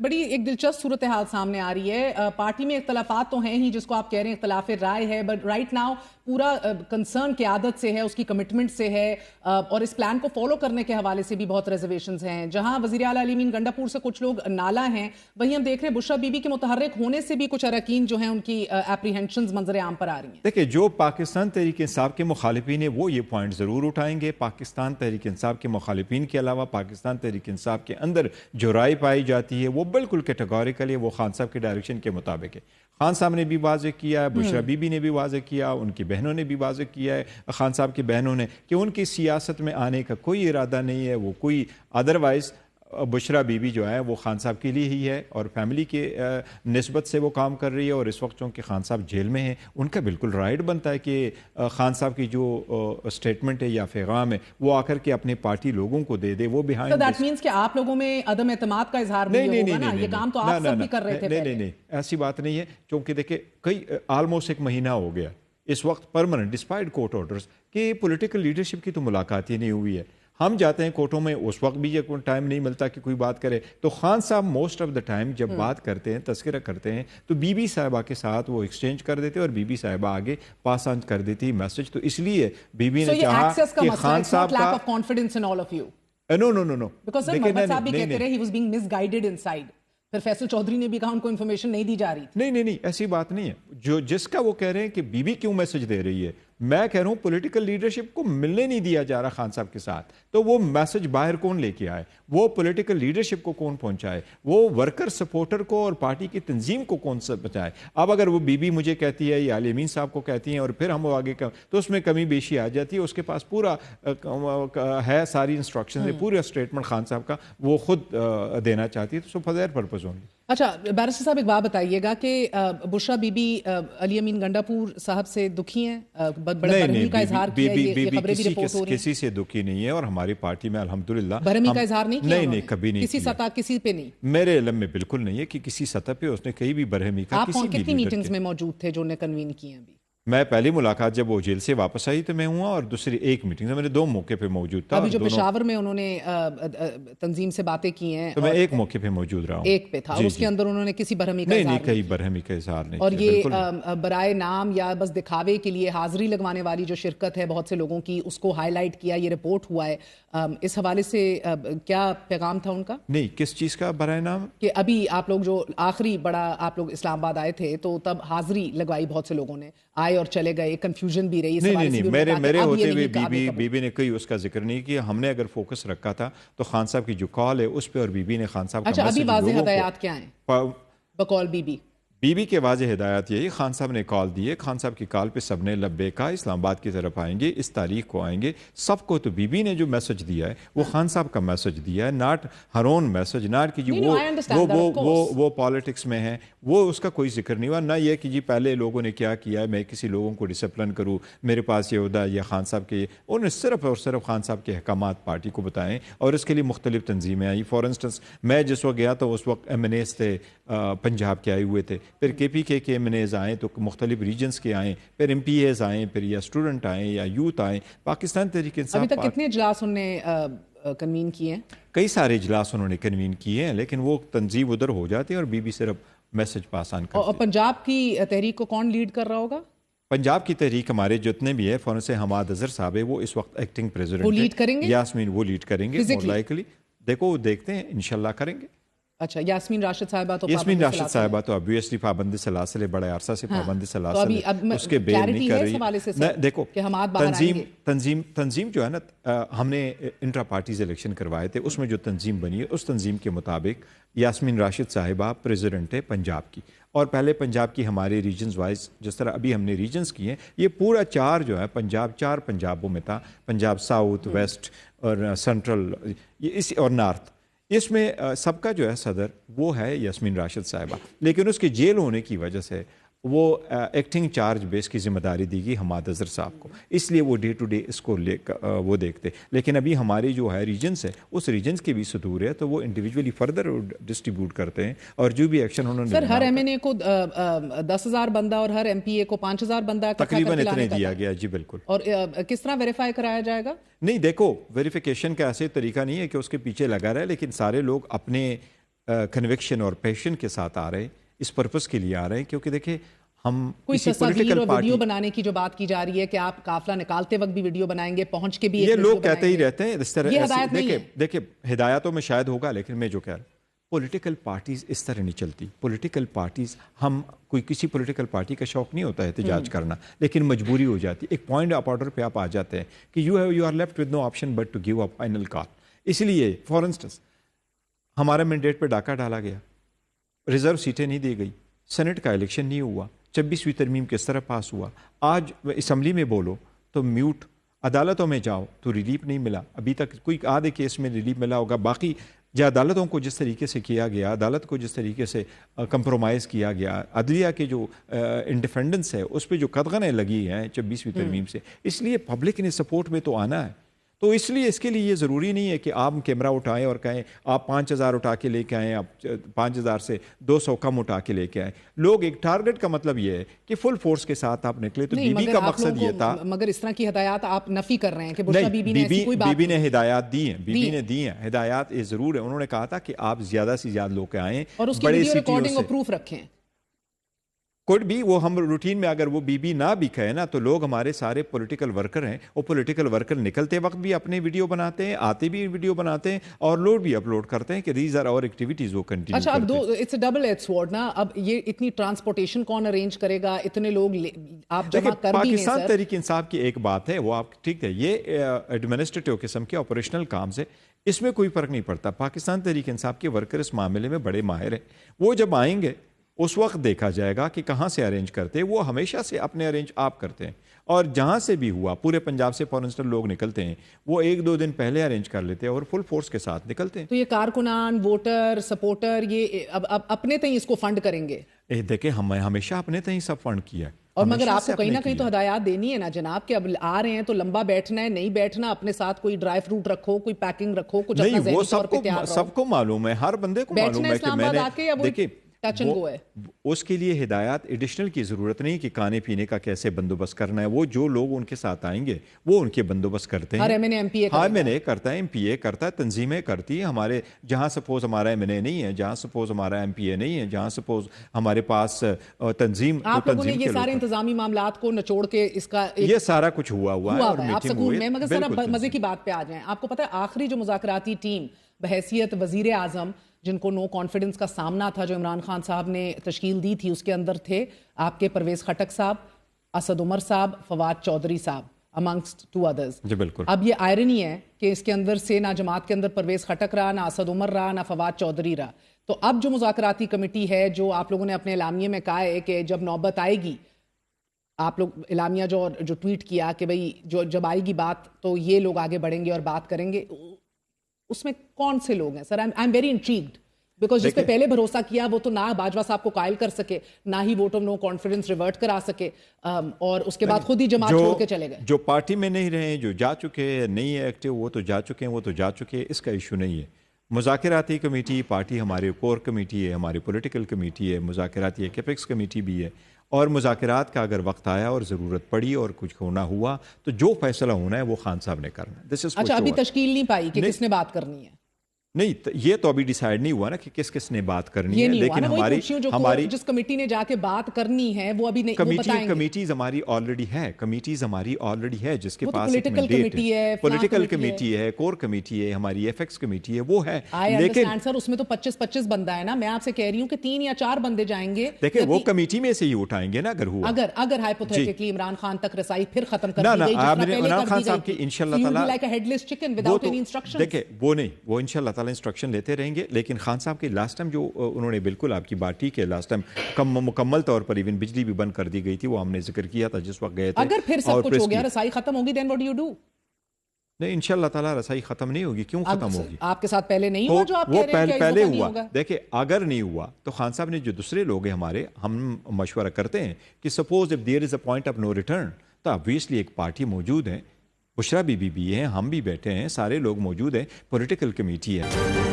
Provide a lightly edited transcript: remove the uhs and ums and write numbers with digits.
بڑی ایک دلچسپ صورتحال سامنے آ رہی ہے. پارٹی میں اختلافات تو ہیں ہی جس کو آپ کہہ رہے ہیں اختلاف رائے ہے, بٹ رائٹ ناؤ پورا کنسرن قیادت سے ہے, اس کی کمٹمنٹ سے ہے, اور اس پلان کو فالو کرنے کے حوالے سے بھی بہت ریزرویشنز ہیں. جہاں وزیر اعلیٰ علی امین گنڈاپور سے کچھ لوگ نالا ہیں, وہیں ہم دیکھ رہے ہیں بشرا بی بی کے متحرک ہونے سے بھی کچھ اراکین جو ہیں ان کی اپریہنشنز منظر عام پر آ رہی ہیں. دیکھیں, جو پاکستان تحریک انصاف کے مخالفین ہیں وہ یہ پوائنٹ ضرور اٹھائیں گے. پاکستان تحریک انصاف کے مخالفین کے علاوہ پاکستان تحریک انصاف کے اندر جو رائے پائی جاتی ہے وہ بالکل کیٹیگوریکل ہے, وہ خان صاحب کے ڈائریکشن کے مطابق ہے. خان صاحب نے بھی واضح کیا ہے, بشرا بی بی نے بھی واضح کیا, ان کی بہنوں نے بھی واضح کیا ہے, خان صاحب کی بہنوں نے, کہ ان کی سیاست میں آنے کا کوئی ارادہ نہیں ہے. وہ کوئی ادروائز بشرا بی بی جو ہے وہ خان صاحب کے لیے ہی ہے اور فیملی کے نسبت سے وہ کام کر رہی ہے. اور اس وقت چونکہ خان صاحب جیل میں ہیں, ان کا بالکل رائٹ بنتا ہے کہ خان صاحب کی جو اسٹیٹمنٹ ہے یا پیغام ہے وہ آ کر کے اپنے پارٹی لوگوں کو دے دے. وہ بیہائنڈ دیٹ مینس کہ آپ لوگوں میں عدم اعتماد کا اظہار نہیں ہوگا نا, یہ کام تو آپ سب بھی کر رہے تھے. نہیں, ایسی بات نہیں ہے, کیونکہ دیکھیں کئی آلموسٹ ایک مہینہ ہو گیا اس وقت پرماننٹ ڈسپائٹ کورٹ آرڈرز کہ پولیٹیکل لیڈرشپ کی تو ملاقات ہی نہیں ہوئی ہے. ہم جاتے ہیں کورٹوں میں, اس وقت بھی یہ ٹائم نہیں ملتا کہ کوئی بات کرے. تو خان صاحب موسٹ آف دا ٹائم جب بات کرتے ہیں, تذکرہ کرتے ہیں, تو بی بی صاحبہ کے ساتھ وہ ایکسچینج کر دیتے اور بی بی صاحبہ آگے پاس آن کر دیتی میسج. تو اس لیے بی بی نے چاہا کہ خان صاحب کا نو بیکاز سر محمد صاحب بھی کہتے رہے he was being misguided inside. پھر فیصل چودھری نے بھی کہا ان کو انفارمیشن نہیں دی جا رہی تھی. نہیں, ایسی بات نہیں ہے. جو جس کا وہ کہہ رہے ہیں کہ بی بی کیوں میسج دے رہی ہے, میں کہہ رہا ہوں پولیٹیکل لیڈرشپ کو ملنے نہیں دیا جا رہا خان صاحب کے ساتھ. تو وہ میسج باہر کون لے کے آئے, وہ پولیٹیکل لیڈرشپ کو کون پہنچائے, وہ ورکر سپورٹر کو اور پارٹی کی تنظیم کو کون سا بچائے. اب اگر وہ بی بی مجھے کہتی ہے یا علی امین صاحب کو کہتی ہیں اور پھر ہم وہ آگے تو اس میں کمی بیشی آ جاتی ہے. اس کے پاس پورا ہے, ساری انسٹرکشن ہے, پورا اسٹیٹمنٹ خان صاحب کا وہ خود دینا چاہتی ہے. تو فار دیٹ پرپز اونلی. اچھا بیرسٹر صاحب ایک بات بتائیے گا کہ بشرا بی بی علی امین گنڈاپور صاحب سے دکھی ہیں, برہمی کا اظہار کیا, یہ خبریں بھی رپورٹ ہو رہی ہیں. کسی سے دکھی نہیں ہے اور ہماری پارٹی میں الحمدللہ برہمی کا اظہار نہیں کیا. نہیں, کبھی نہیں کسی سطح کسی پہ نہیں. میرے علم میں بالکل نہیں ہے کہ کسی سطح پہ اس نے کہیں بھی برہمی کا کسی بھی. کتنی میٹنگز میں موجود تھے جو نے کنوین کی ہیں ابھی؟ میں پہلی ملاقات جب وہ جیل سے واپس آئی تو میں ہوا, اور دوسری ایک میٹنگ میں نے 2 موقع پہ موجود تھا. ابھی جو پشاور میں انہوں نے تنظیم سے باتیں کی ہیں تو میں ایک موقع پہ موجود رہا ہوں. ایک پہ تھا, اور اس کے اندر انہوں نے کسی برہمی کا نہیں کہیں برہمی کا اظہار نہیں. اور یہ برائے نام یا بس دکھاوے کے لیے حاضری لگوانے والی جو شرکت ہے بہت سے لوگوں کی, اس کو ہائی لائٹ کیا, یہ رپورٹ ہوا ہے. اس حوالے سے کیا پیغام تھا ان کا؟ نہیں, کس چیز کا برائے نام؟ کہ ابھی آپ لوگ جو آخری بڑا آپ لوگ اسلام آباد آئے تھے تو تب حاضری لگوائی بہت سے لوگوں نے, آئے اور چلے گئے, کنفیوژن بھی رہی. نہیں, میرے ہوتے ہوئے بی بی نے کوئی اس کا ذکر نہیں کیا. ہم نے اگر فوکس رکھا تھا تو خان صاحب کی جو کال ہے اس پہ, اور بی بی نے خان صاحب کا اچھا ابھی واضح ہدایات کیا ہیں بقول بی بی کے واضح ہدایات یہی, خان صاحب نے کال دی ہے, خان صاحب کی کال پہ سب نے لبے کہا, اسلام آباد کی طرف آئیں گے, اس تاریخ کو آئیں گے سب کو. تو بی بی نے جو میسج دیا ہے وہ خان صاحب کا میسج دیا ہے, not Hare own message, not کہ جی وہ پالیٹکس میں ہے, وہ اس کا کوئی ذکر نہیں ہوا. نہ یہ کہ جی پہلے لوگوں نے کیا کیا ہے, میں کسی لوگوں کو ڈسپلن کروں, میرے پاس یہ عہدہ یا خان صاحب کے. انہوں نے صرف اور صرف خان صاحب کے احکامات پارٹی کو بتائیں, اور اس کے لیے مختلف تنظیمیں آئیں. فار انسٹنس میں جس وقت گیا تو اس وقت ایم این ایز تھے پنجاب کے آئے ہوئے تھے, پھر کے پی کے ایم این ایز آئیں تو مختلف ریجنز کے آئیں, پھر ایم پی ایز آئیں, پھر یا اسٹوڈنٹ آئیں یا یوتھ آئیں. پاکستان تحریک انصاف ابھی تک کتنے اجلاس انہوں نے کنوین کیے ہیں؟ کئی سارے اجلاس انہوں نے کنوین کیے ہیں, لیکن وہ تنظیم ادھر ہو جاتی ہے اور بی بی صرف میسج پاس آن کرتی ہے. اور پنجاب کی تحریک کو کون لیڈ کر رہا ہوگا؟ پنجاب کی تحریک ہمارے جتنے بھی ہے, فوراً سے حماد اظہر صاحب ہے, وہ اس وقت ایکٹنگ پریزیڈنٹ, وہ لیڈ کریں گے. یاسمین وہ لیڈ کریں گے مور لائکلی. دیکھو دیکھتے ہیں, انشاءاللہ کریں گے. اچھا, یاسمین راشد صاحبہ تو obviously پابند سلاسل بڑے عرصہ سے پابند سلاسل اس کے بیل نہیں کر رہی. دیکھو تنظیم جو ہے نا, ہم نے انٹرا پارٹیز الیکشن کروائے تھے, اس میں جو تنظیم بنی ہے اس تنظیم کے مطابق یاسمین راشد صاحبہ پریزیڈنٹ ہے پنجاب کی. اور پہلے پنجاب کی ہمارے ریجنز وائز جس طرح ابھی ہم نے ریجنز کی ہیں, یہ پورا 4 جو ہے پنجاب 4 پنجابوں میں تھا, پنجاب ساؤتھ, ویسٹ اور سینٹرل اور نارتھ. اس میں سب کا جو ہے صدر وہ ہے یاسمین راشد صاحبہ, لیکن اس کے جیل ہونے کی وجہ سے وہ ایکٹنگ چارج بیس کی ذمہ داری دی گئی حماد اظہر صاحب کو, اس لیے وہ ڈے ٹو ڈے اس کو وہ دیکھتے. لیکن ابھی ہماری جو ہے ریجنس ہے اس ریجنس کی بھی صدور ہے, تو وہ انڈیویجولی فردر ڈسٹریبیوٹ کرتے ہیں, اور جو بھی ایکشن انہوں نے سر ہر ایم این اے کو 10,000 بندہ اور ہر ایم پی اے کو 5,000 بندہ تقریباً اتنے دیا گیا. جی بالکل. اور کس طرح ویریفائی کرایا جائے گا؟ نہیں دیکھو, ویریفیکیشن کا ایسے طریقہ نہیں ہے کہ اس کے پیچھے لگا رہے, لیکن سارے لوگ اپنے کنوکشن اور پیشن کے ساتھ آ رہے ہیں, اس پرپس کے لیے آ رہے ہیں, کیونکہ دیکھیں ہم کوئی تصویر اور ویڈیو بنانے کی جو بات کی جا رہی ہے کہ آپ قافلہ نکالتے وقت بھی ویڈیو بنائیں گے, پہنچ کے بھی یہ لوگ کہتے ہی رہتے ہیں اس طرح. یہ ہدایت نہیں ہے. دیکھیں ہدایتوں میں شاید ہوگا, لیکن میں جو کہہ رہا ہوں پولیٹیکل پارٹیز اس طرح نہیں چلتی. پولیٹیکل پارٹیز, ہم کوئی کسی پولیٹیکل پارٹی کا شوق نہیں ہوتا ہے احتجاج کرنا, لیکن مجبوری ہو جاتی ہے. ایک پوائنٹ آف آرڈر پہ آپ آ جاتے ہیں کہ you are left with no option but to give a final call. اس لیے فار انسٹنس ہمارا مینڈیٹ پہ ڈاکہ ڈالا گیا, ریزرو سیٹیں نہیں دی گئی, سینٹ کا الیکشن نہیں ہوا, 26ویں ترمیم کس طرح پاس ہوا. آج اسمبلی میں بولو تو میوٹ, عدالتوں میں جاؤ تو ریلیف نہیں ملا. ابھی تک کوئی آدھے کیس میں ریلیف ملا ہوگا, باقی جو عدالتوں کو جس طریقے سے کیا گیا, عدالت کو جس طریقے سے کمپرومائز کیا گیا, عدلیہ کے جو انڈیپینڈنس ہے اس پہ جو قدغنیں لگی ہیں 26ویں ترمیم سے, اس لیے پبلک نے سپورٹ میں تو آنا ہے. تو اس لیے اس کے لیے یہ ضروری نہیں ہے کہ آپ کیمرہ اٹھائیں اور کہیں آپ 5000 اٹھا کے لے کے آئیں, آپ 5000 سے 200 کم اٹھا کے لے کے آئیں. لوگ ایک ٹارگٹ کا مطلب یہ ہے کہ فل فورس کے ساتھ آپ نکلے. تو بی بی کا مقصد یہ تھا. مگر اس طرح کی ہدایات آپ نفی کر رہے ہیں کہ بی بی نے ہدایات دی ہیں, بی بی نے دی ہیں ہدایات, یہ ضرور ہے. انہوں نے کہا تھا کہ آپ زیادہ سے زیادہ لوگ آئیں اور اس کی ویڈیو ریکارڈنگ اور پروف رکھیں. کوئی بھی وہ ہم روٹین میں اگر وہ بی بی نہ بھی کہے نا, تو لوگ ہمارے سارے پولیٹیکل ورکر ہیں, وہ پولیٹیکل ورکر نکلتے وقت بھی اپنے ویڈیو بناتے ہیں, آتے بھی ویڈیو بناتے ہیں اور لوڈ بھی اپلوڈ کرتے ہیں کہ دیز آر اور ایکٹیویٹیز وہ کنٹینیو کرتے ہیں. اچھا, اب it's a double edge sword نا. اب یہ اتنی ٹرانسپورٹیشن کون ارینج کرے گا, اتنے لوگ آپ جمع کر بھی نہیں. پاکستان تحریک انصاف کی ایک بات ہے, وہ آپ ٹھیک ہے, یہ ایڈمنسٹریٹو قسم کے آپریشنل کام سے اس میں کوئی فرق نہیں پڑتا. پاکستان تحریک انصاف کے ورکر اس معاملے میں بڑے ماہر ہیں. وہ جب آئیں گے اس وقت دیکھا جائے گا کہ کہاں سے ارینج کرتے ہیں. وہ ہمیشہ سے اپنے ارینج آپ کرتے ہیں, اور جہاں سے بھی ہوا پورے پنجاب سے فار انسٹنس لوگ نکلتے ہیں, وہ 1-2 دن پہلے ارینج کر لیتے ہیں اور فل فورس کے ساتھ نکلتے ہیں. تو یہ کارکنان, ووٹر, سپورٹر, یہ اب اپنے تئیں اس کو فنڈ کریں گے. دیکھیں ہم ہمیشہ اپنے تئیں سب فنڈ کیا ہے, اور مگر آپ کو کہیں نہ کہیں تو ہدایات دینی ہے نا جناب کہ اب آ رہے ہیں تو لمبا بیٹھنا ہے, نہیں بیٹھنا, اپنے ساتھ کوئی ڈرائی فروٹ رکھو, کوئی پیکنگ رکھو, کچھ اپنا ذہنی طور پہ تیار رہو. سب کو معلوم ہے, ہر بندے کو معلوم ہے کہ میں نے دیکھیں اس کے لیے ہدایات ایڈیشنل کی ضرورت نہیں کہ کھانے پینے کا کیسے بندوبست کرنا ہے. وہ جو لوگ ان کے ساتھ آئیں گے وہ ان کے بندوبست کرتے ہیں. ہر ایم این اے کرتا ہے, ایم پی اے کرتا ہے, تنظیمیں کرتی ہیں. ہمارے جہاں سپوز ہمارا ایم این اے نہیں ہے, جہاں سپوز ہمارا ایم پی اے نہیں ہے, جہاں سپوز ہمارے پاس تنظیم, آپ لوگوں نے یہ سارے انتظامی معاملات کو نچوڑ کے اس کا یہ سارا کچھ ہوا ہے. آپ سکون میں, مگر ذرا مزے کی بات پہ آ جائیں. آپ کو پتہ ہے آخری جو مذاکراتی ٹیم بحیثیت وزیر اعظم جن کو نو کانفیڈنس کا سامنا تھا جو عمران خان صاحب نے تشکیل دی تھی, اس کے اندر تھے آپ کے پرویز خٹک صاحب, اسد عمر صاحب, فواد چودھری صاحب amongst 2 others. جی بالکل. اب یہ آئرنی ہے کہ اس کے اندر سے نہ جماعت کے اندر پرویز خٹک رہا, نہ اسد عمر رہا, نہ فواد چودھری رہا. تو اب جو مذاکراتی کمیٹی ہے, جو آپ لوگوں نے اپنے اعلامیے میں کہا ہے کہ جب نوبت آئے گی, آپ لوگ اعلامیہ جو ٹویٹ کیا کہ بھئی جب آئے گی بات تو یہ لوگ آگے بڑھیں گے اور بات کریں گے, اس میں کون سے لوگ ہیں سر؟ I am very intrigued because جس پہ پہلے بھروسہ کیا وہ تو نہ باجوہ صاحب کو قائل کر سکے, نہ ہی vote of no confidence revert کرا سکے, اور اس کے بعد خود ہی جماعت چھوڑ کے چلے گئے. جو پارٹی میں نہیں رہے, جو جا چکے نہیں ہے ایکٹیو, وہ تو جا چکے ہیں, وہ تو جا چکے, اس کا ایشو نہیں ہے. مذاکراتی کمیٹی پارٹی ہمارے کور کمیٹی ہے, ہماری پولیٹیکل کمیٹی ہے, مذاکراتی کیپیکس کمیٹی بھی ہے, اور مذاکرات کا اگر وقت آیا اور ضرورت پڑی اور کچھ ہونا ہوا تو جو فیصلہ ہونا ہے وہ خان صاحب نے کرنا ہے. اچھا, ابھی تشکیل نہیں پائی کہ کس نے بات کرنی ہے؟ نہیں, یہ تو ابھی ڈیسائیڈ نہیں ہوا نا کہ کس نے بات کرنی ہے, لیکن ہماری جس کمیٹی نے جا کے بات کرنی ہے وہ ابھی نہیں. کمیٹیز ہماری آلریڈی ہے, جس کے پاس پولیٹیکل کمیٹی ہے, کور کمیٹی ہے, ہماری ایف ایکس کمیٹی ہے, وہ ہے. لیکن سر اس میں تو 25 بندہ ہے نا. میں آپ سے کہہ رہی ہوں کہ 3 یا 4 بندے جائیں گے. دیکھیں وہ کمیٹی میں سے ہی اٹھائیں گے نا اگر ہوا, اگر ہائپوتھیٹیکلی عمران خان تک رسائی پھر ختم کر دی گئی عمران خان صاحب کی انشاءاللہ تعالی, دیکھیں وہ نہیں, وہ انشاءاللہ انسٹرکشن لیتے رہیں گے. لیکن خان صاحب کے لاسٹ ٹائم جو انہوں نے بالکل آپ کی بات ٹھیک ہے, لاسٹ ٹائم مکمل طور پر ایون بجلی بھی بند کر دی گئی تھی, وہ ہم نے ذکر کیا تھا جس وقت گئے تھے. اگر پھر سب کچھ ہو گیا, رسائی ختم ہوگی, then what do you do? نہیں, انشاءاللہ تعالی رسائی ختم نہیں ہوگی. کیوں ختم ہوگی؟ آپ کے ساتھ پہلے نہیں ہوا جو آپ کہہ رہے ہیں پہلے ہوا. دیکھیں اگر نہیں ہوا تو خان صاحب نے جو دوسرے لوگ ہیں ہمارے, ہم مشورہ کرتے ہیں کہ suppose if there is a point of no return, تو obviously ایک پارٹی موجود ہے, بشرا بی بی بھی ہیں, ہم بھی بیٹھے ہیں, سارے لوگ موجود ہیں, پولیٹیکل کمیٹی ہے.